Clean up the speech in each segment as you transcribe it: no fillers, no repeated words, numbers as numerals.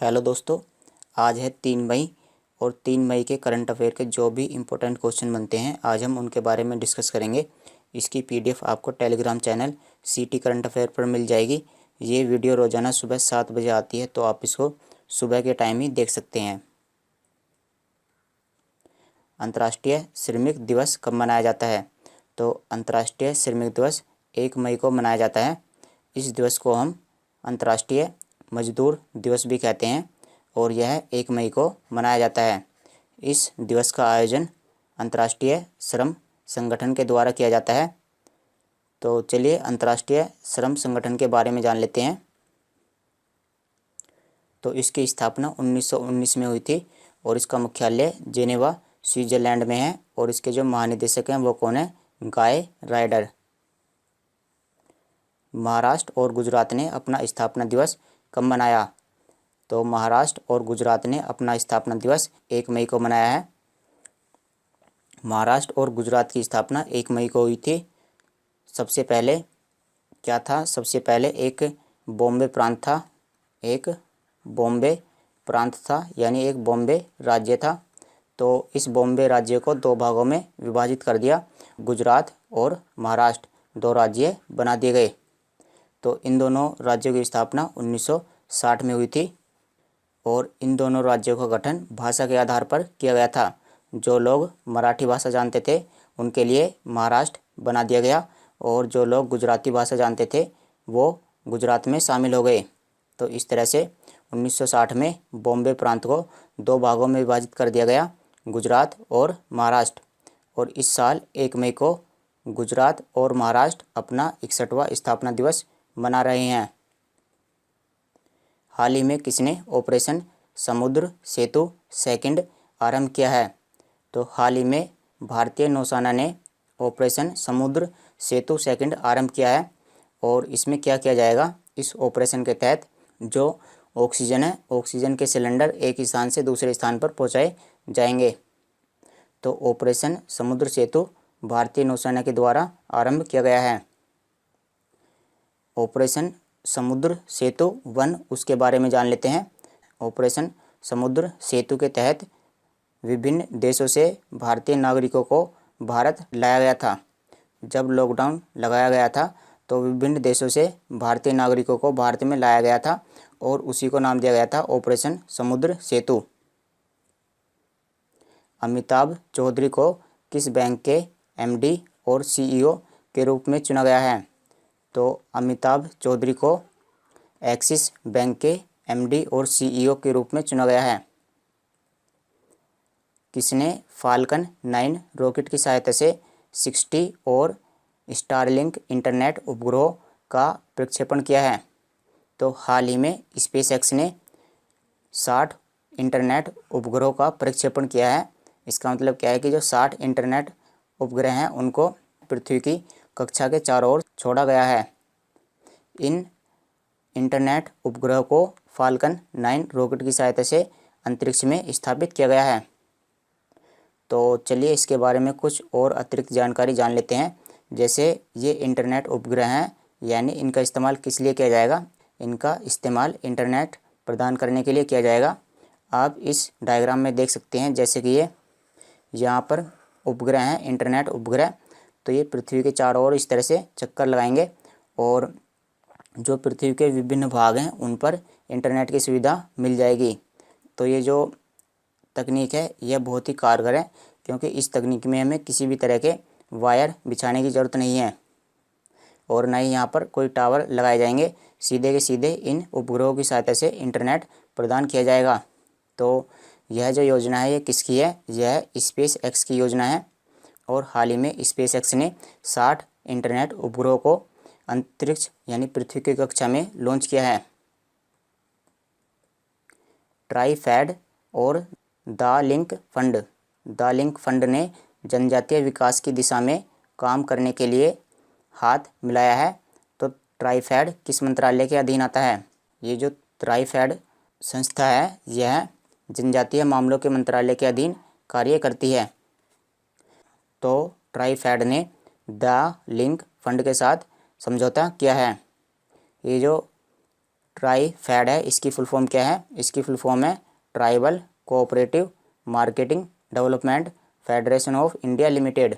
Hello दोस्तों, आज है 3 मई और 3 मई के करंट अफेयर के जो भी इम्पोर्टेंट क्वेश्चन बनते हैं आज हम उनके बारे में डिस्कस करेंगे। इसकी पीडीएफ आपको टेलीग्राम चैनल सीटी करंट अफेयर पर मिल जाएगी। ये वीडियो रोज़ाना सुबह 7 बजे आती है, तो आप इसको सुबह के टाइम ही देख सकते हैं। अंतर्राष्ट्रीय श्रमिक दिवस कब मनाया जाता है? तो अंतर्राष्ट्रीय श्रमिक दिवस 1 मई को मनाया जाता है। इस दिवस को हम अंतर्राष्ट्रीय मजदूर दिवस भी कहते हैं और यह 1 मई को मनाया जाता है। इस दिवस का आयोजन अंतर्राष्ट्रीय श्रम संगठन के द्वारा किया जाता है। तो चलिए अंतर्राष्ट्रीय श्रम संगठन के बारे में जान लेते हैं। तो इसकी स्थापना 1919 में हुई थी और इसका मुख्यालय जेनेवा स्विट्जरलैंड में है और इसके जो महानिदेशक हैं वो कौन है? गाय राइडर। महाराष्ट्र और गुजरात ने अपना स्थापना दिवस कब मनाया? तो महाराष्ट्र और गुजरात ने अपना स्थापना दिवस 1 मई को मनाया है। महाराष्ट्र और गुजरात की स्थापना 1 मई को हुई थी। सबसे पहले क्या था? सबसे पहले एक बॉम्बे प्रांत था, यानी एक बॉम्बे राज्य था। तो इस बॉम्बे राज्य को 2 भागों में विभाजित कर दिया। गुजरात और महाराष्ट्र 2 राज्य बना दिए गए। तो इन दोनों राज्यों की स्थापना 1960 में हुई थी और इन दोनों राज्यों का गठन भाषा के आधार पर किया गया था। जो लोग मराठी भाषा जानते थे उनके लिए महाराष्ट्र बना दिया गया और जो लोग गुजराती भाषा जानते थे वो गुजरात में शामिल हो गए। तो इस तरह से 1960 में बॉम्बे प्रांत को 2 भागों में विभाजित कर दिया गया, गुजरात और महाराष्ट्र। और इस साल 1 मई को गुजरात और महाराष्ट्र अपना 61वां स्थापना दिवस मना रहे हैं। हाल ही में किसने ऑपरेशन समुद्र सेतु सेकंड आरंभ किया है? तो हाल ही में भारतीय नौसेना ने ऑपरेशन समुद्र सेतु सेकंड आरंभ किया है और इसमें क्या किया जाएगा? इस ऑपरेशन के तहत जो ऑक्सीजन है, ऑक्सीजन के सिलेंडर एक स्थान से दूसरे स्थान पर पहुंचाए जाएंगे। तो ऑपरेशन समुद्र सेतु भारतीय नौसेना के द्वारा आरंभ किया गया है। ऑपरेशन समुद्र सेतु 1 उसके बारे में जान लेते हैं। ऑपरेशन समुद्र सेतु के तहत विभिन्न देशों से भारतीय नागरिकों को भारत लाया गया था। जब लॉकडाउन लगाया गया था तो विभिन्न देशों से भारतीय नागरिकों को भारत में लाया गया था और उसी को नाम दिया गया था ऑपरेशन समुद्र सेतु। अमिताभ चौधरी को किस बैंक के एमडी और सीईओ के रूप में चुना गया है? तो अमिताभ चौधरी को एक्सिस बैंक के एमडी और सीईओ के रूप में चुना गया है। किसने फाल्कन 9 रॉकेट की सहायता से 60 और स्टारलिंक इंटरनेट उपग्रहों का प्रक्षेपण किया है? तो हाल ही में स्पेसएक्स ने 60 इंटरनेट उपग्रहों का प्रक्षेपण किया है। इसका मतलब क्या है कि जो 60 इंटरनेट उपग्रह हैं उनको पृथ्वी की कक्षा के चारों ओर छोड़ा गया है। इन इंटरनेट उपग्रह को फाल्कन 9 रॉकेट की सहायता से अंतरिक्ष में स्थापित किया गया है। तो चलिए इसके बारे में कुछ और अतिरिक्त जानकारी जान लेते हैं। जैसे ये इंटरनेट उपग्रह हैं, यानी इनका इस्तेमाल किस लिए किया जाएगा? इनका इस्तेमाल इंटरनेट प्रदान करने के लिए किया जाएगा। आप इस डायग्राम में देख सकते हैं जैसे कि ये यहाँ पर उपग्रह हैं, इंटरनेट उपग्रह। तो ये पृथ्वी के चारों ओर इस तरह से चक्कर लगाएंगे और जो पृथ्वी के विभिन्न भाग हैं उन पर इंटरनेट की सुविधा मिल जाएगी। तो ये जो तकनीक है यह बहुत ही कारगर है क्योंकि इस तकनीक में हमें किसी भी तरह के वायर बिछाने की ज़रूरत नहीं है और न ही यहाँ पर कोई टावर लगाए जाएंगे। सीधे के सीधे इन उपग्रहों की सहायता से इंटरनेट प्रदान किया जाएगा। तो यह जो योजना है ये किसकी है? यह स्पेस एक्स की योजना है और हाल ही में स्पेस एक्स ने 60 इंटरनेट उपग्रहों को अंतरिक्ष यानी पृथ्वी की कक्षा में लॉन्च किया है। ट्राईफेड और द लिंक फंड ने जनजातीय विकास की दिशा में काम करने के लिए हाथ मिलाया है। तो ट्राईफेड किस मंत्रालय के अधीन आता है? ये जो ट्राईफेड संस्था है यह जनजातीय मामलों के मंत्रालय के अधीन कार्य करती है। तो ट्राईफेड ने द लिंक फंड के साथ समझौता किया है। ये जो ट्राईफेड है, इसकी फुल फॉर्म क्या है? इसकी फुल फॉर्म है tribal cooperative marketing development federation of India limited.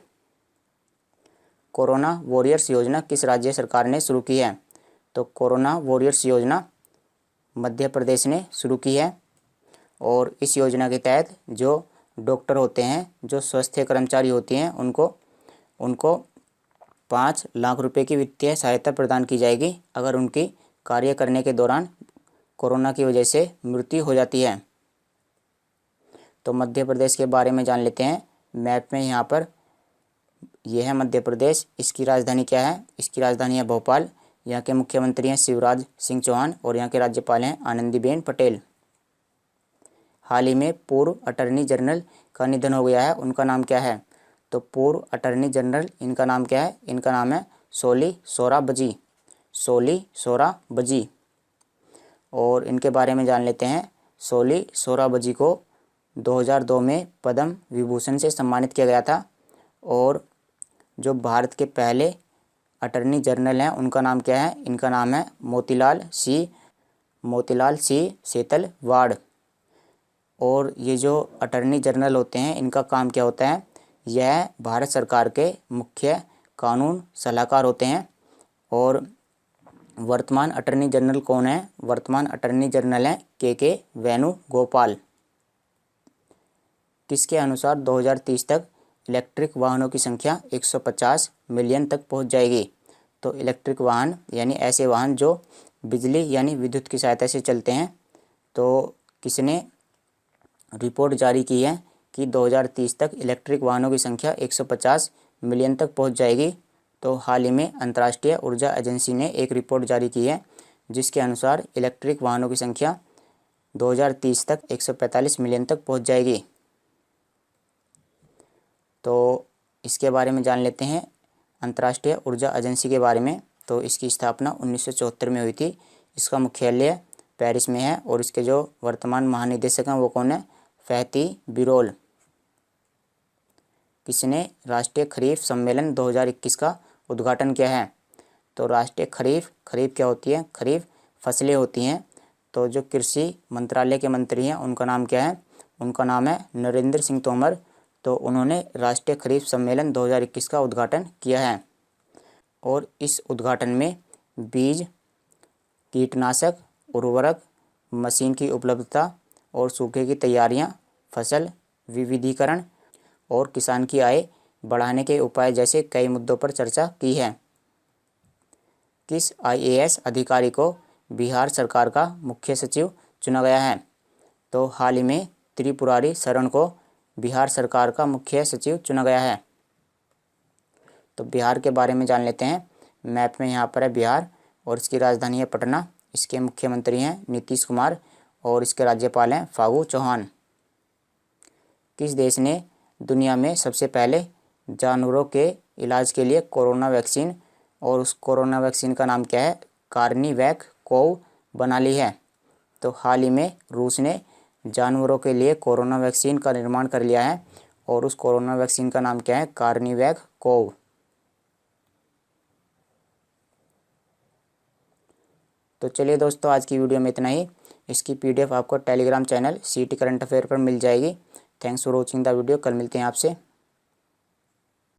Corona warriors योजना किस राज्य सरकार ने शुरू की है? तो कोरोना वॉरियर्स योजना मध्य प्रदेश ने शुरू की है। और इस योजना के तहत जो डॉक्टर होते हैं, जो स्वास्थ्य कर्मचारी होती हैं, उनको 5 लाख रुपए की वित्तीय सहायता प्रदान की जाएगी अगर उनकी कार्य करने के दौरान कोरोना की वजह से मृत्यु हो जाती है। तो मध्य प्रदेश के बारे में जान लेते हैं। मैप में यहाँ पर यह है मध्य प्रदेश। इसकी राजधानी क्या है? इसकी राजधानी है भोपाल। यहाँ के मुख्यमंत्री हैं शिवराज सिंह चौहान और यहाँ के राज्यपाल हैं आनंदीबेन पटेल। हाल ही में पूर्व अटर्नी जनरल का निधन हो गया है, उनका नाम क्या है? तो पूर्व अटर्नी जनरल, इनका नाम क्या है? इनका नाम है सोली सोराबजी। सोली सोराबजी। और इनके बारे में जान लेते हैं। सोली सोराबजी को 2002 में पद्म विभूषण से सम्मानित किया गया था। और जो भारत के पहले अटर्नी जनरल हैं उनका नाम क्या है? इनका नाम है मोतीलाल सी सेतलवाड़। और ये जो अटर्नी जनरल होते हैं इनका काम क्या होता है? यह भारत सरकार के मुख्य कानून सलाहकार होते हैं। और वर्तमान अटर्नी जनरल कौन है? वर्तमान अटर्नी जनरल हैं के वेणुगोपाल। किसके अनुसार 2030 तक इलेक्ट्रिक वाहनों की संख्या 150 मिलियन तक पहुंच जाएगी? तो इलेक्ट्रिक वाहन यानी ऐसे वाहन जो बिजली यानी विद्युत की सहायता से चलते हैं। तो किसने रिपोर्ट जारी की है कि 2030 तक इलेक्ट्रिक वाहनों की संख्या 150 मिलियन तक पहुंच जाएगी? तो हाल ही में अंतर्राष्ट्रीय ऊर्जा एजेंसी ने एक रिपोर्ट जारी की है जिसके अनुसार इलेक्ट्रिक वाहनों की संख्या 2030 तक 145 मिलियन तक पहुंच जाएगी। तो इसके बारे में जान लेते हैं अंतर्राष्ट्रीय ऊर्जा एजेंसी के बारे में। तो इसकी स्थापना 1974 में हुई थी। इसका मुख्यालय पेरिस में है और इसके जो वर्तमान महानिदेशक हैं वो कौन है? फैती बिरोल। किसने राष्ट्रीय खरीफ सम्मेलन 2021 का उद्घाटन किया है? तो राष्ट्रीय खरीफ क्या होती है? खरीफ फसलें होती हैं। तो जो कृषि मंत्रालय के मंत्री हैं उनका नाम क्या है? उनका नाम है नरेंद्र सिंह तोमर। तो उन्होंने राष्ट्रीय खरीफ सम्मेलन 2021 का उद्घाटन किया है। और इस उद्घाटन में बीज, कीटनाशक, उर्वरक, मशीन की उपलब्धता और सूखे की तैयारियां, फसल विविधीकरण और किसान की आय बढ़ाने के उपाय जैसे कई मुद्दों पर चर्चा की है। किस IAS अधिकारी को बिहार सरकार का मुख्य सचिव चुना गया है? तो हाल ही में त्रिपुरारी शरण को बिहार सरकार का मुख्य सचिव चुना गया है। तो बिहार के बारे में जान लेते हैं। मैप में यहाँ पर है बिहार और इसकी राजधानी है पटना। इसके मुख्यमंत्री हैं नीतीश कुमार और इसके राज्यपाल हैं फागू चौहान। किस देश ने दुनिया में सबसे पहले जानवरों के इलाज के लिए कोरोना वैक्सीन, और उस कोरोना वैक्सीन का नाम क्या है? कार्निवैक कोव बना ली है? तो हाल ही में रूस ने जानवरों के लिए कोरोना वैक्सीन का निर्माण कर लिया है और उस कोरोना वैक्सीन का नाम क्या है? कार्निवैक कोव। तो चलिए दोस्तों, आज की वीडियो में इतना ही। इसकी PDF आपको Telegram channel CT current affair पर मिल जाएगी। Thanks for watching the video. कल मिलते हैं आपसे।